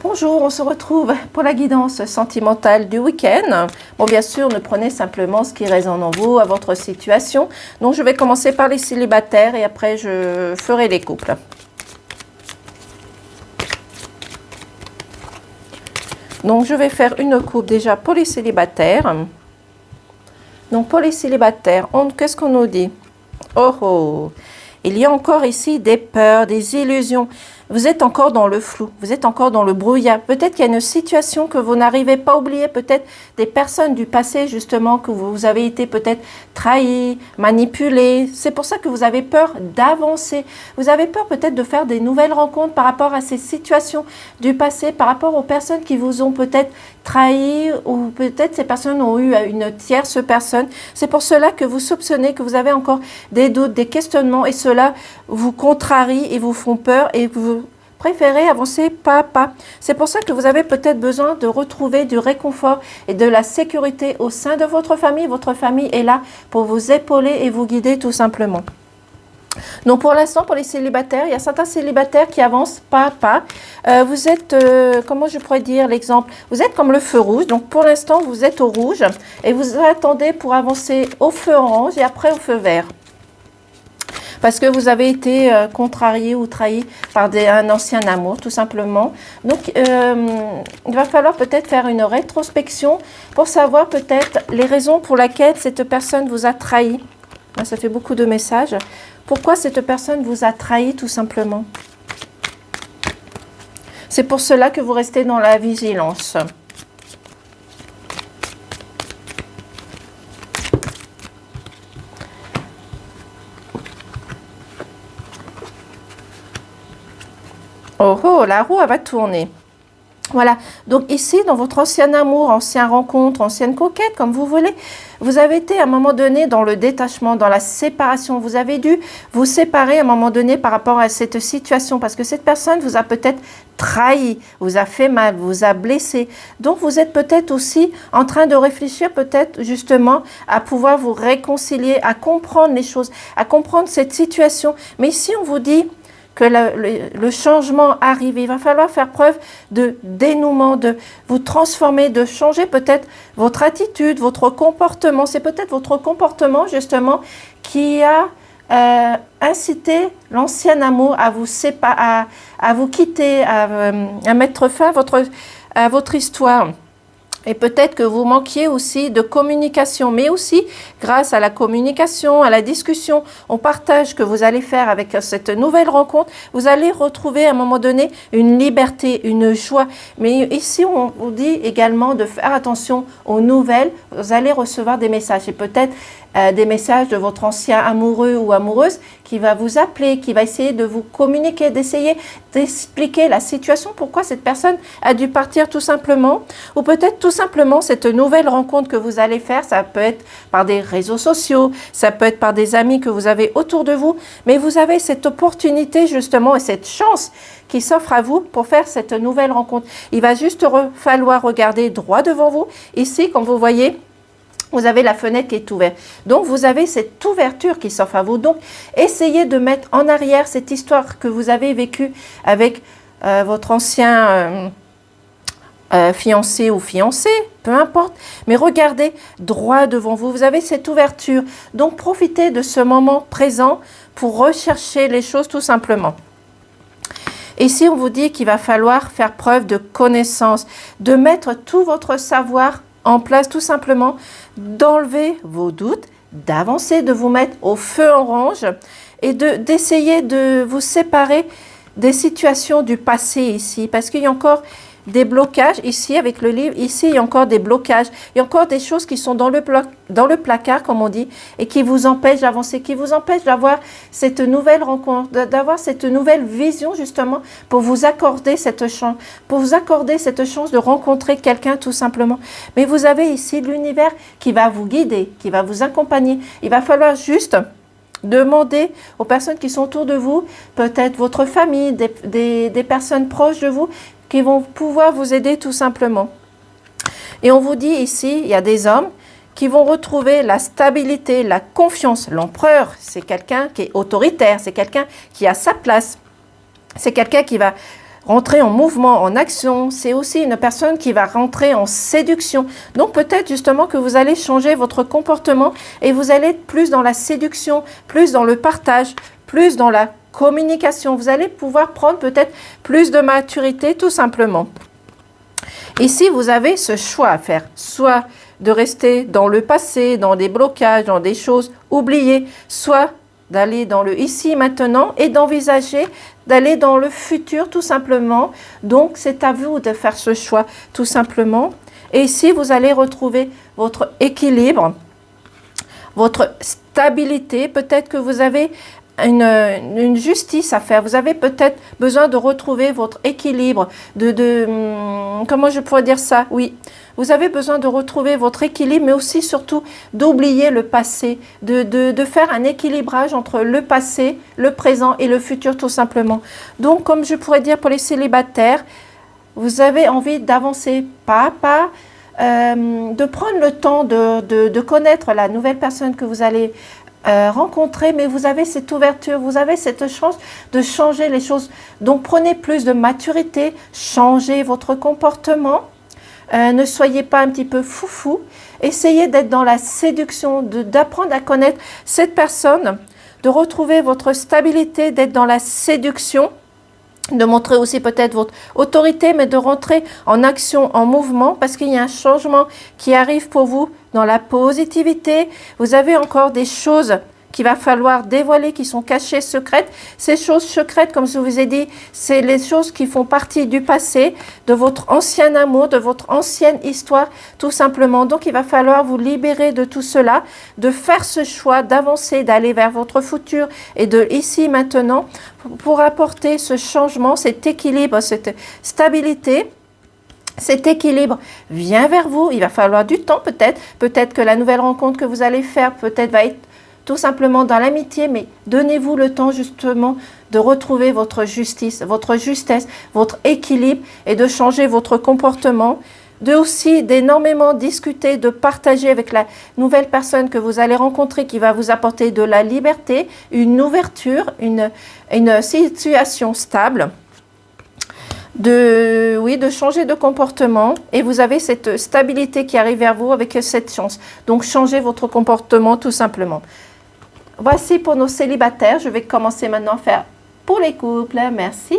Bonjour, on se retrouve pour la guidance sentimentale du week-end. Bon, bien sûr, ne prenez simplement ce qui résonne en vous, à votre situation. Donc, je vais commencer par les célibataires et après, je ferai les couples. Donc, je vais faire une coupe déjà pour les célibataires. Donc, pour les célibataires, qu'est-ce qu'on nous dit? Oh, oh! Il y a encore ici des peurs, des illusions. Vous êtes encore dans le flou, vous êtes encore dans le brouillard. Peut-être qu'il y a une situation que vous n'arrivez pas à oublier, peut-être des personnes du passé justement, que vous avez été peut-être trahi, manipulé. C'est pour ça que vous avez peur d'avancer. Vous avez peur peut-être de faire des nouvelles rencontres par rapport à ces situations du passé, par rapport aux personnes qui vous ont peut-être trahi ou peut-être ces personnes ont eu une tierce personne. C'est pour cela que vous soupçonnez que vous avez encore des doutes, des questionnements et cela vous contrarie et vous font peur et vous préférez avancer pas à pas. C'est pour ça que vous avez peut-être besoin de retrouver du réconfort et de la sécurité au sein de votre famille. Votre famille est là pour vous épauler et vous guider tout simplement. Donc pour l'instant, pour les célibataires, il y a certains célibataires qui avancent pas à pas. Vous êtes, comment je pourrais dire l'exemple? Vous êtes comme le feu rouge. Donc pour l'instant, vous êtes au rouge et vous attendez pour avancer au feu orange et après au feu vert. Parce que vous avez été contrarié ou trahi par un ancien amour, tout simplement. Donc, il va falloir peut-être faire une rétrospection pour savoir peut-être les raisons pour lesquelles cette personne vous a trahi. Là, ça fait beaucoup de messages. Pourquoi cette personne vous a trahi, tout simplement? C'est pour cela que vous restez dans la vigilance. Oh, oh, la roue, elle va tourner. Voilà. Donc ici, dans votre ancien amour, ancienne rencontre, ancienne coquette, comme vous voulez, vous avez été à un moment donné dans le détachement, dans la séparation. Vous avez dû vous séparer à un moment donné par rapport à cette situation parce que cette personne vous a peut-être trahi, vous a fait mal, vous a blessé. Donc vous êtes peut-être aussi en train de réfléchir peut-être justement à pouvoir vous réconcilier, à comprendre les choses, à comprendre cette situation. Mais ici, on vous dit que le changement arrive. Il va falloir faire preuve de dénouement, de vous transformer, de changer peut-être votre attitude, votre comportement. C'est peut-être votre comportement justement qui a incité l'ancien amour à vous séparer, à vous quitter, à mettre fin à votre histoire. Et peut-être que vous manquiez aussi de communication, mais aussi grâce à la communication, à la discussion, au partage que vous allez faire avec cette nouvelle rencontre, vous allez retrouver à un moment donné une liberté, une joie. Mais ici, on vous dit également de faire attention aux nouvelles. Vous allez recevoir des messages et peut-être des messages de votre ancien amoureux ou amoureuse qui va vous appeler, qui va essayer de vous communiquer, d'essayer d'expliquer la situation, pourquoi cette personne a dû partir tout simplement, ou peut-être tout simplement cette nouvelle rencontre que vous allez faire, ça peut être par des réseaux sociaux, ça peut être par des amis que vous avez autour de vous, mais vous avez cette opportunité justement et cette chance qui s'offre à vous pour faire cette nouvelle rencontre. Il va juste falloir regarder droit devant vous. Ici, comme vous voyez, vous avez la fenêtre qui est ouverte. Donc, vous avez cette ouverture qui s'offre à vous. Donc, essayez de mettre en arrière cette histoire que vous avez vécue avec votre ancien fiancé ou fiancée, peu importe. Mais regardez droit devant vous. Vous avez cette ouverture. Donc, profitez de ce moment présent pour rechercher les choses tout simplement. Ici, on vous dit qu'il va falloir faire preuve de connaissance, de mettre tout votre savoir en place tout simplement, d'enlever vos doutes, d'avancer, de vous mettre au feu orange et d'essayer de vous séparer des situations du passé ici. Parce qu'il y a encore des blocages ici avec le livre. Ici, il y a encore des blocages. Il y a encore des choses qui sont dans le placard, comme on dit, et qui vous empêchent d'avancer, qui vous empêchent d'avoir cette nouvelle rencontre, d'avoir cette nouvelle vision, justement, pour vous accorder cette chance, de rencontrer quelqu'un, tout simplement. Mais vous avez ici l'univers qui va vous guider, qui va vous accompagner. Il va falloir juste demandez aux personnes qui sont autour de vous, peut-être votre famille, des personnes proches de vous, qui vont pouvoir vous aider tout simplement. Et on vous dit ici, il y a des hommes qui vont retrouver la stabilité, la confiance. L'empereur, c'est quelqu'un qui est autoritaire, c'est quelqu'un qui a sa place. C'est quelqu'un qui va rentrer en mouvement, en action. C'est aussi une personne qui va rentrer en séduction. Donc peut-être justement que vous allez changer votre comportement et vous allez être plus dans la séduction, plus dans le partage, plus dans la communication. Vous allez pouvoir prendre peut-être plus de maturité tout simplement. Ici, vous avez ce choix à faire, soit de rester dans le passé, dans des blocages, dans des choses oubliées, soit d'aller dans le ici, maintenant et d'envisager d'aller dans le futur tout simplement. Donc, c'est à vous de faire ce choix tout simplement. Et ici, vous allez retrouver votre équilibre, votre stabilité. Peut-être que vous avez une justice à faire. Vous avez peut-être besoin de retrouver votre équilibre, comment je pourrais dire ça? Oui, vous avez besoin de retrouver votre équilibre, mais aussi surtout d'oublier le passé, de faire un équilibrage entre le passé, le présent et le futur tout simplement. Donc, comme je pourrais dire pour les célibataires, vous avez envie d'avancer pas à pas, de prendre le temps de connaître la nouvelle personne que vous allez rencontrer, mais vous avez cette ouverture, vous avez cette chance de changer les choses. Donc prenez plus de maturité, changez votre comportement, ne soyez pas un petit peu foufou, essayez d'être dans la séduction, d'apprendre à connaître cette personne, de retrouver votre stabilité, d'être dans la séduction, de montrer aussi peut-être votre autorité, mais de rentrer en action, en mouvement, parce qu'il y a un changement qui arrive pour vous dans la positivité. Vous avez encore des choses qu'il va falloir dévoiler, qui sont cachées, secrètes. Ces choses secrètes, comme je vous ai dit, c'est les choses qui font partie du passé, de votre ancien amour, de votre ancienne histoire, tout simplement. Donc, il va falloir vous libérer de tout cela, de faire ce choix, d'avancer, d'aller vers votre futur et de ici, maintenant, pour apporter ce changement, cet équilibre, cette stabilité. Cet équilibre vient vers vous. Il va falloir du temps peut-être. Peut-être que la nouvelle rencontre que vous allez faire, peut-être va être tout simplement dans l'amitié, mais donnez-vous le temps justement de retrouver votre justice, votre justesse, votre équilibre et de changer votre comportement, de aussi d'énormément discuter, de partager avec la nouvelle personne que vous allez rencontrer qui va vous apporter de la liberté, une ouverture, une situation stable. De changer de comportement et vous avez cette stabilité qui arrive vers vous avec cette chance. Donc, changez votre comportement tout simplement. Voici pour nos célibataires. Je vais commencer maintenant à faire pour les couples. Merci.